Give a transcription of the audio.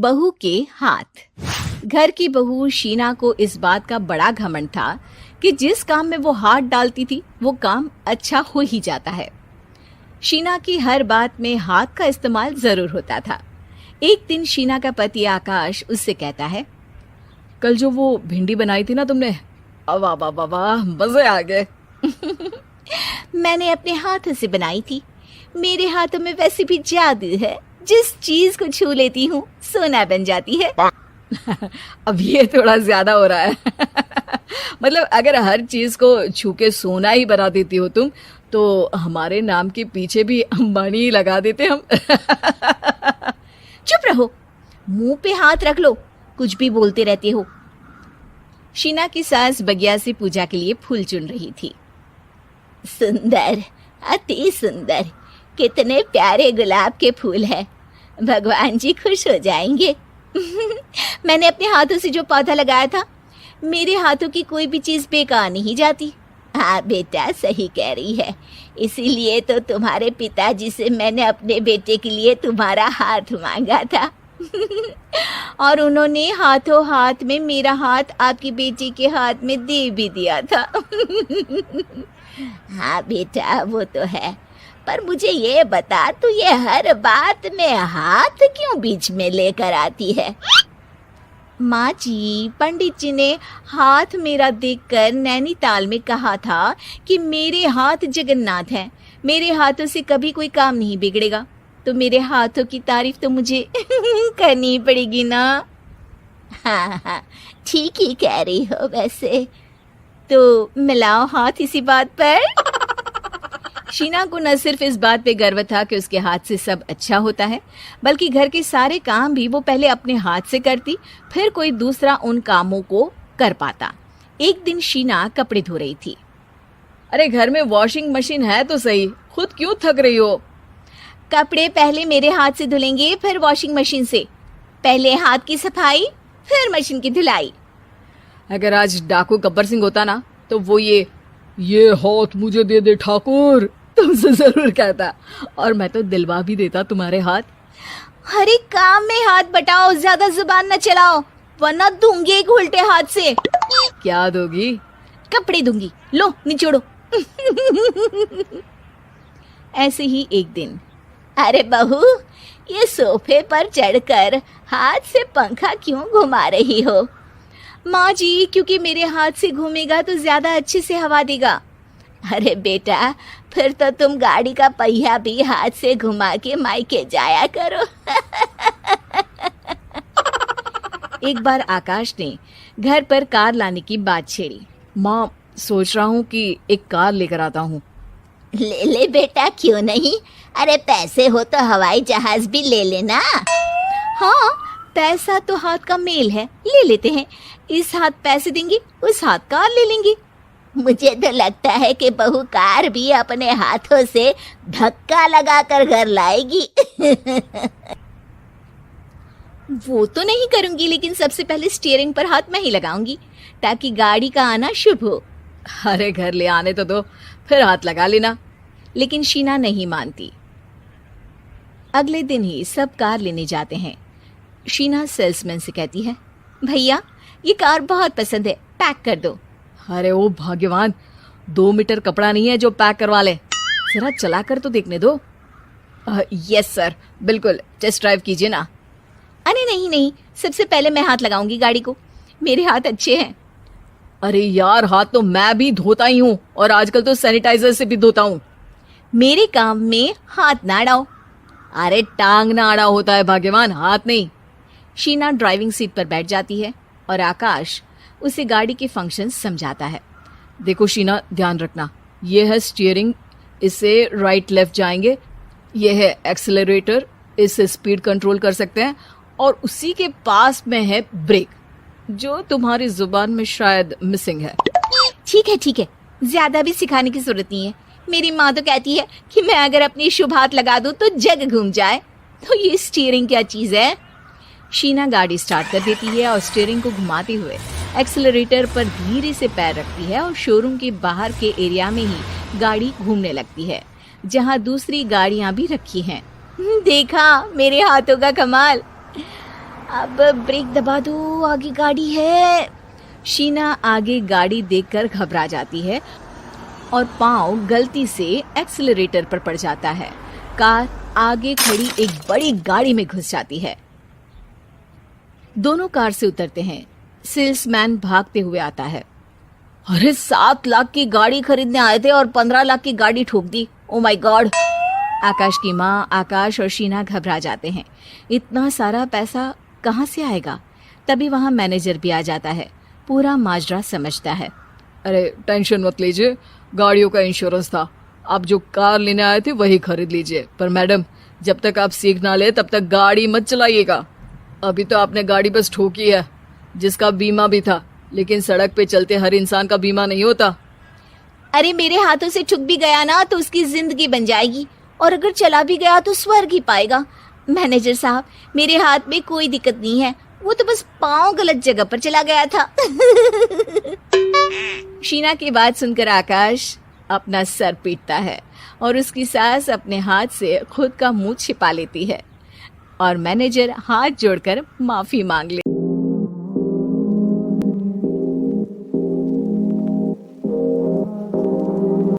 बहू के हाथ। घर की बहू शीना को इस बात का बड़ा घमंड था कि जिस काम में वो हाथ डालती थी वो काम अच्छा हो ही जाता है। शीना की हर बात में हाथ का इस्तेमाल जरूर होता था। एक दिन शीना का पति आकाश उससे कहता है, कल जो वो भिंडी बनाई थी ना तुमने, वाह वाह वाह वाह, मजे आ गए। मैंने अपने हाथों से बनाई थी। मेरे हाथों में वैसे भी जादू है, जिस चीज को छू लेती हूँ सोना बन जाती है। अब ये थोड़ा ज्यादा हो रहा है। मतलब अगर हर चीज को छू के सोना ही बना देती हो तुम, तो हमारे नाम के पीछे भी अंबानी ही लगा देते हम। चुप रहो, मुंह पे हाथ रख लो, कुछ भी बोलते रहते हो। शीना की सास बगिया से पूजा के लिए फूल चुन रही थी। सुंदर, अति सुंदर, कितने प्यारे गुलाब के फूल हैं। भगवान जी खुश हो जाएंगे। मैंने अपने हाथों से जो पौधा लगाया था, मेरे हाथों की कोई भी चीज बेकार नहीं जाती। हाँ बेटा, सही कह रही है। इसीलिए तो तुम्हारे पिताजी से मैंने अपने बेटे के लिए तुम्हारा हाथ मांगा था। और उन्होंने हाथों हाथ में मेरा हाथ आपकी बेटी के हाथ में दे भी दिया था। हाँ बेटा, वो तो है, पर मुझे ये बता, तू ये हर बात में हाथ क्यों बीच में लेकर आती है? माँ जी, पंडित जी ने हाथ मेरा देखकर नैनीताल में कहा था कि मेरे हाथ जगन्नाथ हैं, मेरे हाथों से कभी कोई काम नहीं बिगड़ेगा, तो मेरे हाथों की तारीफ तो मुझे करनी पड़ेगी ना। हाँ हाँ, ठीक ही कह रही हो। वैसे तो मिलाओ हाथ इसी बात पर। शीना को न सिर्फ इस बात पे गर्व था कि उसके हाथ से सब अच्छा होता है, बल्कि घर के सारे काम भी वो पहले अपने हाथ से करती, फिर कोई दूसरा उन कामों को कर पाता। एक दिन शीना कपड़े धो रही थी। अरे घर में वॉशिंग मशीन है तो सही, खुद क्यों थक रही हो? कपड़े पहले मेरे हाथ से धुलेंगे, फिर वॉशिंग मशीन से। पहले हाथ की सफाई, फिर मशीन की धुलाई। अगर आज डाकू गब्बर सिंह होता ना, तो वो ये हाथ मुझे दे दे ठाकुर तुमसे जरूर कहता, और मैं तो दिलवा भी देता तुम्हारे हाथ। हर एक काम में हाथ बटाओ, ज्यादा जुबान न चलाओ, वरना दूंगी एक उल्टे हाथ से। क्या दोगी? कपड़े दूंगी, लो निचोड़ो। ऐसे ही एक दिन, अरे बहू, ये सोफे पर चढ़कर हाथ से पंखा क्यों घुमा रही हो? माँ जी, क्योंकि मेरे हाथ से घूमेगा तो ज्यादा अच्छे से हवा देगा। अरे बेटा, फिर तो तुम गाड़ी का पहिया भी हाथ से घुमा के मायके जाया करो। एक बार आकाश ने घर पर कार लाने की बात छेड़ी। माँ, सोच रहा हूँ कि एक कार लेकर आता हूँ। ले ले बेटा, क्यों नहीं? अरे पैसे हो तो हवाई जहाज भी ले लेना। हाँ, पैसा तो हाथ का मेल है, ले लेते हैं। इस हाथ पैसे देंगी, उस हाथ कार ले लेंगी। मुझे तो लगता है कि बहू कार भी अपने हाथों से धक्का लगाकर घर लाएगी। वो तो नहीं करूंगी, लेकिन सबसे पहले स्टीयरिंग पर हाथ मैं ही लगाऊंगी, ताकि गाड़ी का आना शुभ हो। अरे घर ले आने तो दो, फिर हाथ लगा लेना। लेकिन शीना नहीं मानती। अगले दिन ही सब कार लेने जाते हैं। शीना सेल्समैन से कहती है, भैया ये कार बहुत पसंद है, पैक कर दो। अरे ओ भाग्यवान, 2 मीटर कपड़ा नहीं है जो पैक करवा ले, जरा चला कर तो देखने दो। यस सर, बिल्कुल, टेस्ट ड्राइव कीजिए ना। अरे नहीं नहीं, सबसे पहले मैं हाथ लगाऊंगी गाड़ी को, मेरे हाथ अच्छे हैं। अरे यार, हाथ तो मैं भी धोता ही हूँ, और आजकल तो सैनिटाइजर से भी धोता हूँ। मेरे काम में हाथ ना अड़ाओ। अरे टांग ना अड़ा होता है भाग्यवान, हाथ नहीं। शीना ड्राइविंग सीट पर बैठ जाती है और आकाश उसे गाड़ी के फंक्शंस समझाता है। देखो शीना, ध्यान रखना, ये है स्टीयरिंग, इससे राइट लेफ्ट जाएंगे। ये है एक्सेलरेटर, इससे स्पीड कंट्रोल कर सकते हैं, और उसी के पास में है ब्रेक, जो तुम्हारी जुबान में शायद मिसिंग है। ठीक है, ज्यादा भी सिखाने की जरूरत नहीं है। मेरी माँ तो कहती है कि मैं अगर अपनी शुभ हाथ लगा दूं तो जग घूम जाए, तो ये स्टीयरिंग क्या चीज है? शीना गाड़ी स्टार्ट कर देती है और स्टीयरिंग को घुमाते हुए एक्सेलरेटर पर धीरे से पैर रखती है और शोरूम के बाहर के एरिया में ही गाड़ी घूमने लगती है, जहां दूसरी गाड़ियां भी रखी हैं। देखा मेरे हाथों का कमाल। अब ब्रेक दबा दो, आगे गाड़ी है। शीना आगे गाड़ी देखकर घबरा जाती है और पाँव गलती से एक्सीलरेटर पर पड़ जाता है। कार आगे खड़ी एक बड़ी गाड़ी में घुस जाती है। दोनों कार से उतरते हैं। सेल्समैन भागते हुए आता है। अरे 7 लाख की गाड़ी खरीदने आए थे और 15 लाख की गाड़ी ठोक दी। Oh my God. आकाश की माँ, आकाश और शीना घबरा जाते हैं। इतना सारा पैसा कहाँ से आएगा? तभी वहां मैनेजर भी आ जाता है। पूरा माजरा समझता है। अरे टेंशन मत लीजिए, गाड़ियों का इंश्योरेंस था। आप जो कार लेने आए थे वही खरीद लीजिए। पर मैडम, जब तक आप सीख ना ले तब तक गाड़ी मत चलाइएगा। अभी तो आपने गाड़ी बस ठोकी है, जिसका बीमा भी था, लेकिन सड़क पे चलते हर इंसान का बीमा नहीं होता। अरे मेरे हाथों से ठुक भी गया ना तो उसकी जिंदगी बन जाएगी, और अगर चला भी गया तो स्वर्ग ही पाएगा। मैनेजर साहब, मेरे हाथ में कोई दिक्कत नहीं है, वो तो बस पाँव गलत जगह पर चला गया था। शीना की बात सुनकर आकाश अपना सर पीटता है और उसकी सास अपने हाथ से खुद का मुंह छिपा लेती है और मैनेजर हाथ जोड़कर माफी मांग ले।